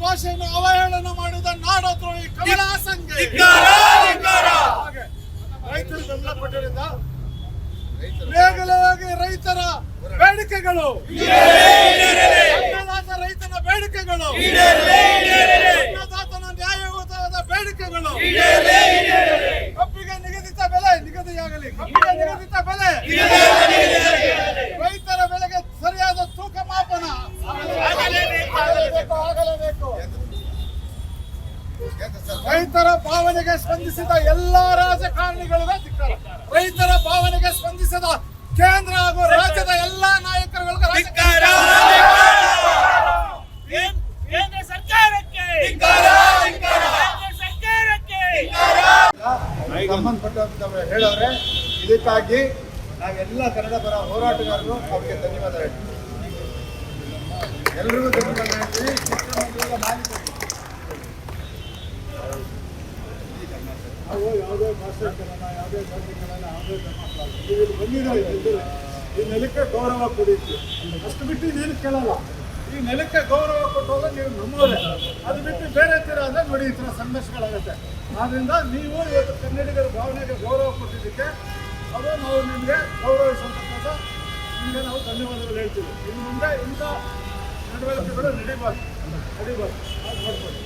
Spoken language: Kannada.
ಭಾಷೆಯನ್ನು ಅವಹೇಳನ ಮಾಡಿದ ನಾಡದ್ರೋಹಿ ಕಮಲ ಹಾಸನ್ಗೆ ಹಾಗೆ ರೈತರು ಬೆಂಬಲ ಕೊಟ್ಟಿರಿಂದ ವೇಗವಾಗಿ ರೈತರ ಬೇಡಿಕೆಗಳು, ಅನ್ನದಾತ ರೈತನ ಬೇಡಿಕೆಗಳು, ಅನ್ನದಾತನ ನ್ಯಾಯಯುತವಾದ ಬೇಡಿಕೆಗಳು, ಕಬ್ಬಿಗೆ ನಿಗದಿತ ಬೆಲೆ ನಿಗದಿಯಾಗಲಿ, ಕಬ್ಬಿಗೆ ನಿಗದಿತ ಬೆಲೆ, ರೈತರ ಬೆಲೆಗೆ ಸರಿಯಾದ ತೂಕ ಮಾಪನ ಆಗಲೇಬೇಕು. ರೈತರ ಭಾವನೆಗೆ ಸ್ಪಂದಿಸಿದ ಎಲ್ಲಾ ರಾಜಕಾರಣಿಗಳಿಗೂ ಧಿಕ್ಕಾರ. ರೈತರ ಭಾವನೆಗೆ ಸ್ಪಂದಿಸಿದ ಕೇಂದ್ರ ಹಾಗೂ ರಾಜ್ಯದ ಎಲ್ಲಾ ನಾಯಕರುಗಳಿಗೂ ಕೇಂದ್ರ ಸರ್ಕಾರಕ್ಕೆ ಸಂಬಂಧಪಟ್ಟಂತವರು ಹೇಳೋರೆ. ಇದಕ್ಕಾಗಿ ನಾವೆಲ್ಲ ಕನ್ನಡ ಪರ ಹೋರಾಟಗಾರರು ಅವರಿಗೆ ಧನ್ಯವಾದ ಹೇಳ್ತೀವಿ. ಎಲ್ರಿಗೂ ಧನ್ಯವಾದ ಹೇಳ್ತೀವಿ. ನಾವು ಯಾವುದೇ ಭಾಷೆಗಳನ್ನ, ಯಾವುದೇ ಜಾತಿಗಳನ್ನ, ಯಾವುದೇ ಧರ್ಮ ಬಂದಿದ್ದಾರೆ. ಈ ನೆಲಕ್ಕೆ ಗೌರವ ಕೊಡಿದ್ವಿ, ಅಷ್ಟು ಬಿಟ್ಟು ಇನ್ನೇನು ಕೇಳಲ್ಲ. ಈ ನೆಲಕ್ಕೆ ಗೌರವ ಕೊಟ್ಟೋಗ ನೀವು ನಮ್ಮವರೇ, ಅದು ಬಿಟ್ಟು ಬೇರೆ ತೀರ ಅಂದರೆ ನೋಡಿ ಈ ಥರ ಸಂಘರ್ಷಗಳಾಗುತ್ತೆ. ಆದ್ದರಿಂದ ನೀವು ಇವತ್ತು ಕನ್ನಡಿಗರ ಭಾವನೆಗೆ ಗೌರವ ಕೊಟ್ಟಿದ್ದಕ್ಕೆ ಅದು ನಾವು ನಿಮಗೆ ಗೌರವಿಸುವಂಥದ್ದು ನಿಮಗೆ ನಾವು ಧನ್ಯವಾದಗಳು ಹೇಳ್ತೀವಿ. ಇನ್ನು ಮುಂದೆ ಇಂಥ ನಡವಳಿಕೆಗಳು ನಡಿಬಾರ್ದು ಅದು ಮಾಡ್ಬೋದು.